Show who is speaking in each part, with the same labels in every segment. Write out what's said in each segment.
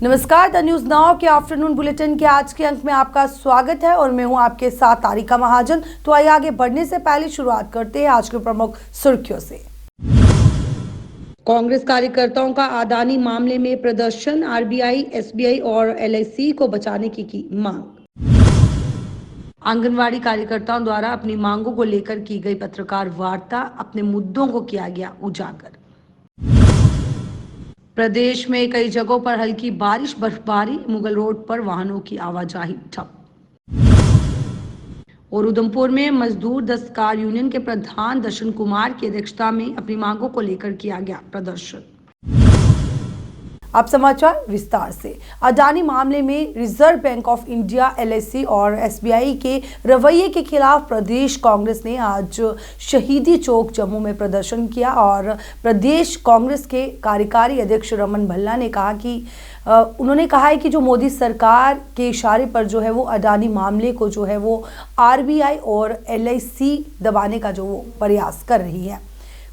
Speaker 1: नमस्कार, the news now के afternoon bulletin के आज के अंक में आपका स्वागत है और मैं हूं आपके साथ तारिका महाजन। तो आइए आगे बढ़ने से पहले शुरुआत करते हैं आज के प्रमुख सुर्खियों से। कांग्रेस कार्यकर्ताओं का अडानी मामले में प्रदर्शन, आरबीआई, एसबीआई और एलआईसी को बचाने की मांग। आंगनवाड़ी कार्यकर्ताओं द्वारा अपनी मांगों को लेकर की गई पत्रकार वार्ता, अपने मुद्दों को किया गया उजागर। प्रदेश में कई जगहों पर हल्की बारिश, बर्फबारी, मुगल रोड पर वाहनों की आवाजाही ठप। और उधमपुर में मजदूर दस्तकार यूनियन के प्रधान दर्शन कुमार की अध्यक्षता में अपनी मांगों को लेकर किया गया प्रदर्शन। अब समाचार विस्तार से। अडानी मामले में reserve bank of India, LIC और एसबीआई के रवैये के खिलाफ प्रदेश कांग्रेस ने आज शहीदी चौक जम्मू में प्रदर्शन किया और प्रदेश कांग्रेस के कार्यकारी अध्यक्ष रमन भल्ला ने कहा कि उन्होंने कहा है कि जो मोदी सरकार के इशारे पर जो है वो अडानी मामले को जो है वो आरबीआई और एलआईसी दबाने का जो वो प्रयास कर रही है।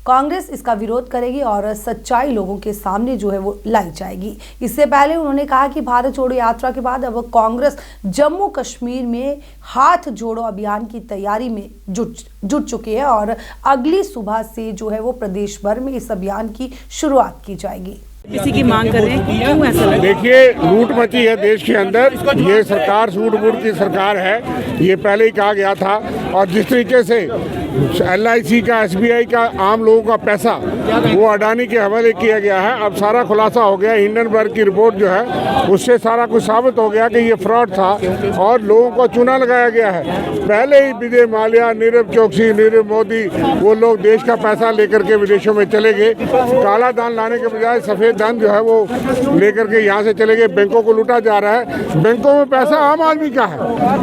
Speaker 1: कांग्रेस इसका विरोध करेगी और सच्चाई लोगों के सामने जो है वो लाई जाएगी। इससे पहले उन्होंने कहा कि भारत जोड़ो यात्रा के बाद अब कांग्रेस जम्मू कश्मीर में हाथ जोड़ो अभियान की तैयारी में जुट चुकी है और अगली सुबह से जो है वो प्रदेश भर में इस अभियान की शुरुआत की जाएगी।
Speaker 2: इसी की मांग कर रहे हैं, क्यों ऐसा लगा?
Speaker 3: देखिए, लूट मची है देश के अंदर। ये सरकार सूट-बूट की सरकार है, ये पहले ही कहा गया था। और जिस तरीके से एलआईसी का, एसबीआई का, आम लोगों का पैसा वो अडानी के हवाले किया गया है, अब सारा खुलासा हो गया। हिंडनबर्ग की रिपोर्ट जो है उससे सारा कुछ साबित हो गया कि ये फ्रॉड था और लोगों को चूना लगाया गया है। पहले ही विजय माल्या, नीरव चोकसी, नीरव मोदी, वो लोग देश का पैसा लेकर के विदेशों में चले गए। काला धन लाने के बजाय सफेद धन जो है वो लेकर के यहाँ से चले गए। बैंकों को लूटा जा रहा है। बैंकों में पैसा आम आदमी का है,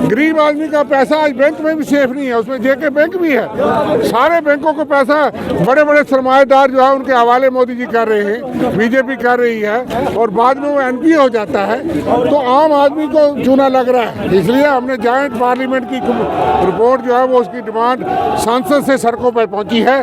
Speaker 3: गरीब आदमी का पैसा आज बैंक में भी सेफ नहीं है, उसमें जेके बैंक भी है। सारे बैंकों को पैसा बड़े बड़े सरमाएदार जो है उनके हवाले मोदी जी कर रहे हैं, बीजेपी कर रही है और बाद में वो एनपीए हो जाता है, तो आम आदमी को चूना लग रहा है। इसलिए हमने जॉइंट पार्लियामेंट की रिपोर्ट जो है वो उसकी डिमांड सांसद से सड़कों पर पहुंची है।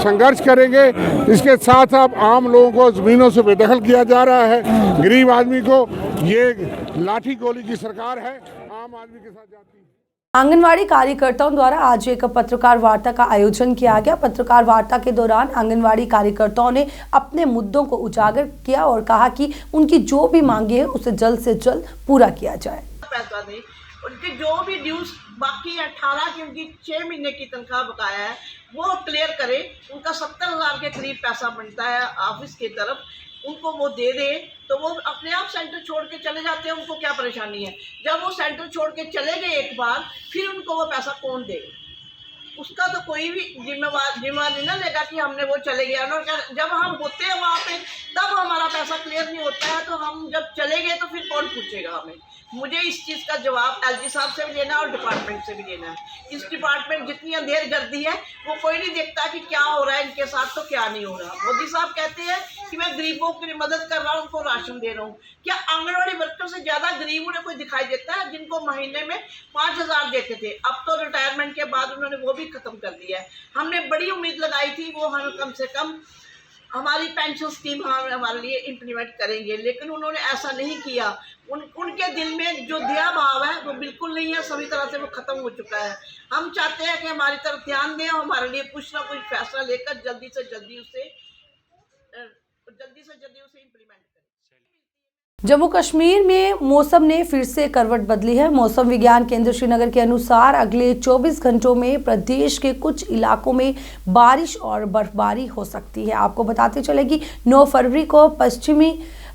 Speaker 3: संघर्ष करेंगे। इसके साथ साथ आम लोगों को जमीनों से बेदखल किया जा रहा है। गरीब आदमी को ये लाठी गोली की सरकार है, आम आदमी के साथ जाती है।
Speaker 1: आंगनवाड़ी कार्यकर्ताओं द्वारा आज एक पत्रकार वार्ता का आयोजन किया गया। पत्रकार वार्ता के दौरान आंगनवाड़ी कार्यकर्ताओं ने अपने मुद्दों को उजागर किया और कहा कि उनकी जो भी मांगे है उसे जल्द से जल्द पूरा किया जाए।
Speaker 4: पैसा दे, उनके जो भी ड्यूज बाकी 18 की उनकी 6 महीने की तनख्वाह बकाया है वो क्लियर करे। उनका 70,000 के करीब पैसा बनता है ऑफिस की तरफ, उनको वो दे दे तो वो अपने आप सेंटर छोड़ के चले जाते हैं। उनको क्या परेशानी है? जब वो सेंटर छोड़ के चले गए एक बार, फिर उनको वो पैसा कौन देगा? उसका तो कोई भी जिम्मेवारी ना लेगा कि हमने वो चले गया ना। जब हम होते हैं वहाँ पे तब हमारा पैसा क्लियर नहीं होता है, तो हम जब चले गए तो फिर कौन पूछेगा हमें? मुझे इस चीज़ का जवाब एलजी साहब से भी लेना है और डिपार्टमेंट से भी लेना है। इस डिपार्टमेंट जितनी अंधेर गर्दी है वो कोई नहीं देखता कि क्या हो रहा है इनके साथ, तो क्या नहीं हो रहा। मोदी साहब कहते हैं कि मैं गरीबों की मदद कर रहा हूँ, उनको राशन दे रहा हूँ। क्या आंगनवाड़ी वर्कर से ज़्यादा गरीब उन्हें कोई दिखाई देता है? जिनको महीने में 5,000 देते थे, अब तो रिटायरमेंट के बाद उन्होंने वो भी खत्म कर दिया है। हमने बड़ी उम्मीद लगाई थी वो हम कम से कम हमारी पेंशन स्कीम हमारे लिए इम्प्लीमेंट करेंगे, लेकिन उन्होंने ऐसा नहीं किया। उनके दिल में जो दया भाव है वो बिल्कुल नहीं है, सभी तरह से वो खत्म हो चुका है। हम चाहते हैं कि हमारी तरफ ध्यान दें और हमारे लिए कुछ ना कुछ फैसला लेकर जल्दी से जल्दी उसे इम्प्लीमेंट करें।
Speaker 1: जम्मू कश्मीर में मौसम ने फिर से करवट बदली है। मौसम विज्ञान केंद्र श्रीनगर के अनुसार अगले 24 घंटों में प्रदेश के कुछ इलाकों में बारिश और बर्फबारी हो सकती है। आपको बताते चले कि 9 फरवरी को पश्चिमी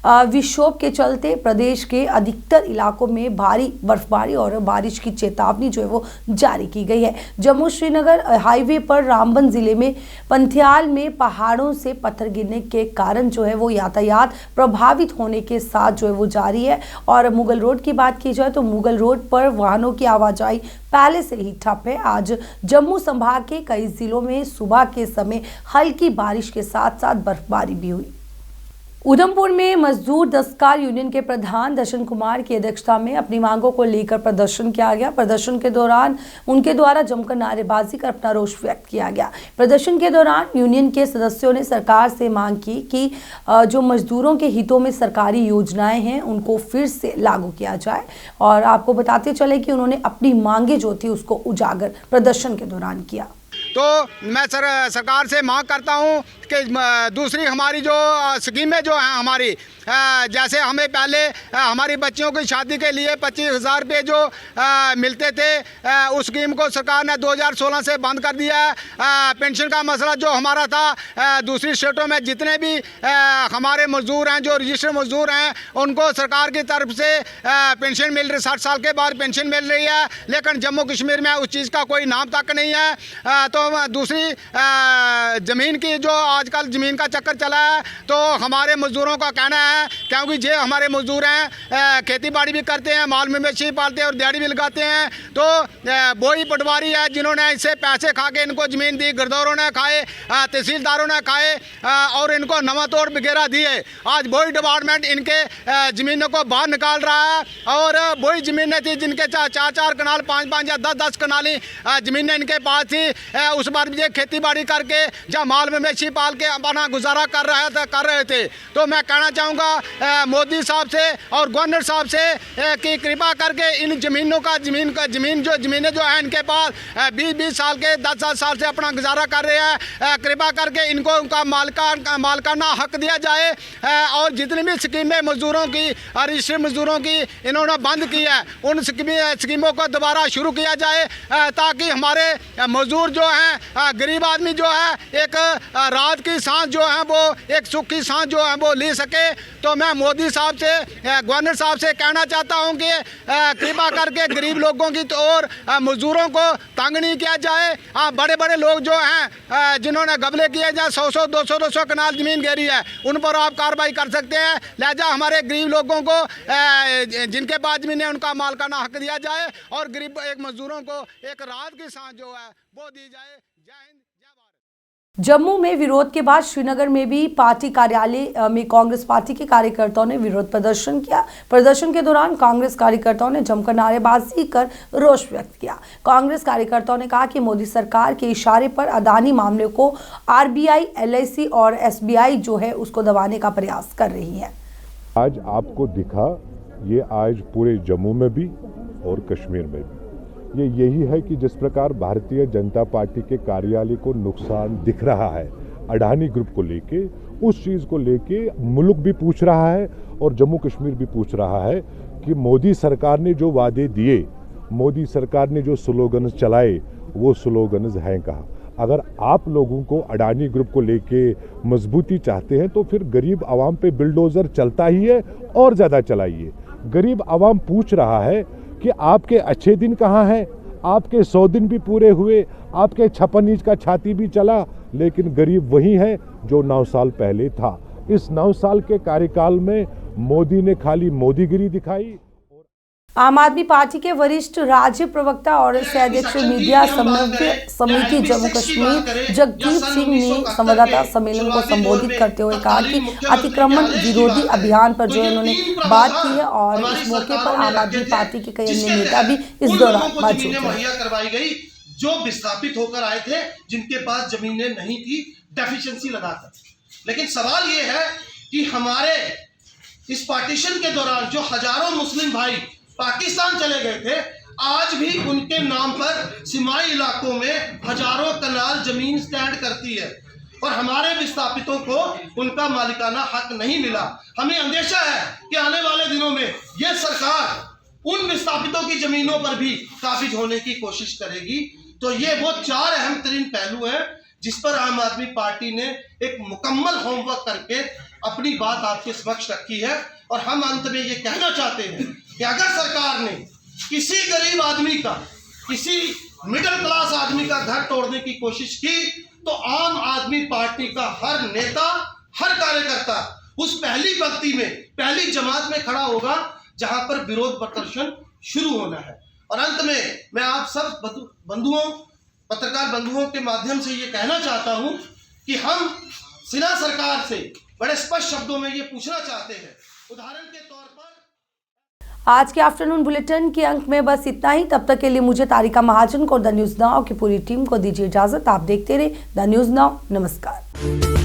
Speaker 1: विक्षोभ के चलते प्रदेश के अधिकतर इलाकों में भारी बर्फबारी और बारिश की चेतावनी जो है वो जारी की गई है। जम्मू श्रीनगर हाईवे पर रामबन जिले में पंथियाल में पहाड़ों से पत्थर गिरने के कारण जो है वो यातायात प्रभावित होने के साथ जो है वो जारी है। और मुगल रोड की बात की जाए तो मुगल रोड पर वाहनों की आवाजाही पहले से ही ठप है। आज जम्मू संभाग के कई जिलों में सुबह के समय हल्की बारिश के साथ साथ बर्फबारी भी हुई। उधमपुर में मजदूर दस्तकार यूनियन के प्रधान दर्शन कुमार की अध्यक्षता में अपनी मांगों को लेकर प्रदर्शन किया गया। प्रदर्शन के दौरान उनके द्वारा जमकर नारेबाजी कर अपना रोष व्यक्त किया गया। प्रदर्शन के दौरान यूनियन के सदस्यों ने सरकार से मांग की कि जो मजदूरों के हितों में सरकारी योजनाएं हैं उनको फिर से लागू किया जाए। और आपको बताते चले कि उन्होंने अपनी मांगे जो थी उसको उजागर प्रदर्शन के दौरान किया।
Speaker 5: तो मैं सरकार से मांग करता हूं कि दूसरी हमारी जो स्कीमें जो हैं हमारी, जैसे हमें पहले हमारी बच्चियों की शादी के लिए 25,000 रुपये जो मिलते थे, उस स्कीम को सरकार ने 2016 से बंद कर दिया है। पेंशन का मसला जो हमारा था, दूसरी स्टेटों में जितने भी हमारे मजदूर हैं जो रजिस्टर्ड मजदूर हैं उनको सरकार की तरफ से पेंशन मिल रही, 60 साल के बाद पेंशन मिल रही है, लेकिन जम्मू कश्मीर में उस चीज़ का कोई नाम तक नहीं है। तो दूसरी ज़मीन की जो आजकल ज़मीन का चक्कर चला है, तो हमारे मजदूरों का कहना है क्योंकि जे हमारे मजदूर हैं खेती बाड़ी भी करते हैं, माल मवेशी पालते हैं और दिहाड़ी भी लगाते हैं, तो वही पटवारी है जिन्होंने इससे पैसे खा के इनको ज़मीन दी, गिरदौरों ने खाए, तहसीलदारों ने खाए और इनको नवा तोड़ वगैरह दिए। आज वही डिपार्टमेंट इनके ज़मीनों को बाहर निकाल रहा है और वही ज़मीनें थी जिनके 4-4 कनाल 5-5 या 10-10 कनाली ज़मीनें इनके पास थी, उस बार भी ये खेती बाड़ी करके जहाँ माल मवेशी पाल के अपना गुजारा कर रहे थे। तो मैं कहना चाहूँगा मोदी साहब से और गवर्नर साहब से कि कृपा करके इन ज़मीनें जो हैं इनके पास 20-20 साल के 10 साल से अपना गुजारा कर रहे हैं, कृपा करके इनको उनका मालकाना हक दिया जाए। और जितनी भी स्कीमें मजदूरों की, रजिस्टर्ड मजदूरों की इन्होंने बंद की है, उन स्कीमों को दोबारा शुरू किया जाए ताकि हमारे मजदूर जो हैं, गरीब आदमी जो है, एक रात की सांस जो है वो एक सुख की सांस जो है वो ले सके। तो मैं मोदी साहब से, गवर्नर साहब से कहना चाहता हूं कि कृपा करके गरीब लोगों की और मजदूरों को तंग नहीं किया जाए। बड़े बड़े लोग जो हैं जिन्होंने गबले किए जाए 100-100 200-200 कनाल ज़मीन घेरी है, उन पर आप कार्रवाई कर सकते हैं। लिहाजा हमारे गरीब लोगों को जिनके पास ज़मीन है उनका मालकाना हक दिया जाए और गरीब एक मजदूरों को एक राहत की सांस जो है वो दी जाए। जय हिंद, जय भारत।
Speaker 1: जम्मू में विरोध के बाद श्रीनगर में भी पार्टी कार्यालय में कांग्रेस पार्टी के कार्यकर्ताओं ने विरोध प्रदर्शन किया। प्रदर्शन के दौरान कांग्रेस कार्यकर्ताओं ने जमकर नारेबाजी कर रोष व्यक्त किया। कांग्रेस कार्यकर्ताओं ने कहा कि मोदी सरकार के इशारे पर अडानी मामले को आरबीआई, एलआईसी और एसबीआई जो है उसको दबाने का प्रयास कर रही है।
Speaker 6: आज आपको दिखा, ये आज पूरे जम्मू में भी और कश्मीर में भी ये यही है कि जिस प्रकार भारतीय जनता पार्टी के कार्यालय को नुकसान दिख रहा है अडानी ग्रुप को लेके, उस चीज़ को लेके मुल्क भी पूछ रहा है और जम्मू कश्मीर भी पूछ रहा है कि मोदी सरकार ने जो वादे दिए, मोदी सरकार ने जो स्लोगन्स चलाए, वो स्लोगन्स हैं कहाँ। अगर आप लोगों को अडानी ग्रुप को लेके मजबूती चाहते हैं तो फिर गरीब आवाम पे बिल्डोज़र चलता ही है और ज़्यादा चलाइए। गरीब आवाम पूछ रहा है कि आपके अच्छे दिन कहाँ हैं, आपके 100 दिन भी पूरे हुए, आपके 56 इंच का छाती भी चला, लेकिन गरीब वही है जो 9 साल पहले था। इस 9 साल के कार्यकाल में मोदी ने खाली मोदीगिरी दिखाई।
Speaker 1: आम आदमी पार्टी के वरिष्ठ राज्य प्रवक्ता और अध्यक्ष मीडिया समिति जम्मू कश्मीर जगदीप सिंह ने संवाददाता सम्मेलन को संबोधित करते हुए कहा कि अतिक्रमण विरोधी अभियान पर जो इन्होंने बात की है और इस मौके पर आम आदमी पार्टी के कई अन्य नेता भी इस दौरान मौजूद थे।
Speaker 7: जो विस्थापित होकर आए थे, जिनके पास जमीनें नहीं थी, डेफिशिएंसी लगाकर। लेकिन सवाल ये है कि हमारे इस पार्टीशन के दौरान जो हजारों मुस्लिम भाई पाकिस्तान चले गए थे, आज भी उनके नाम पर सीमाई इलाकों में हजारों कनाल जमीन स्टैंड करती है और हमारे विस्थापितों को उनका मालिकाना हक नहीं मिला। हमें अंदेशा है कि आने वाले दिनों में यह सरकार उन विस्थापितों की जमीनों पर भी काबिज होने की कोशिश करेगी। तो ये वो 4 अहम तरीन पहलू हैं जिस पर आम आदमी पार्टी ने एक मुकम्मल होमवर्क करके अपनी बात आपके समक्ष रखी है। और हम अंत में ये कहना चाहते हैं कि अगर सरकार ने किसी गरीब आदमी का, किसी मिडिल क्लास आदमी का घर तोड़ने की कोशिश की, तो आम आदमी पार्टी का हर नेता, हर कार्यकर्ता उस पहली पंक्ति में, पहली जमात में खड़ा होगा जहां पर विरोध प्रदर्शन शुरू होना है। और अंत में मैं आप सब बंधुओं, पत्रकार बंधुओं के माध्यम से ये कहना चाहता हूं कि हम सिन्हा सरकार से बड़े स्पष्ट शब्दों में ये पूछना चाहते हैं। उदाहरण के तौर पर
Speaker 1: आज के आफ्टरनून बुलेटिन के अंक में बस इतना ही। तब तक के लिए मुझे तारिका महाजन को द न्यूज़ नाउ की पूरी टीम को दीजिए इजाजत। आप देखते रहे द न्यूज़ नाउ। नमस्कार।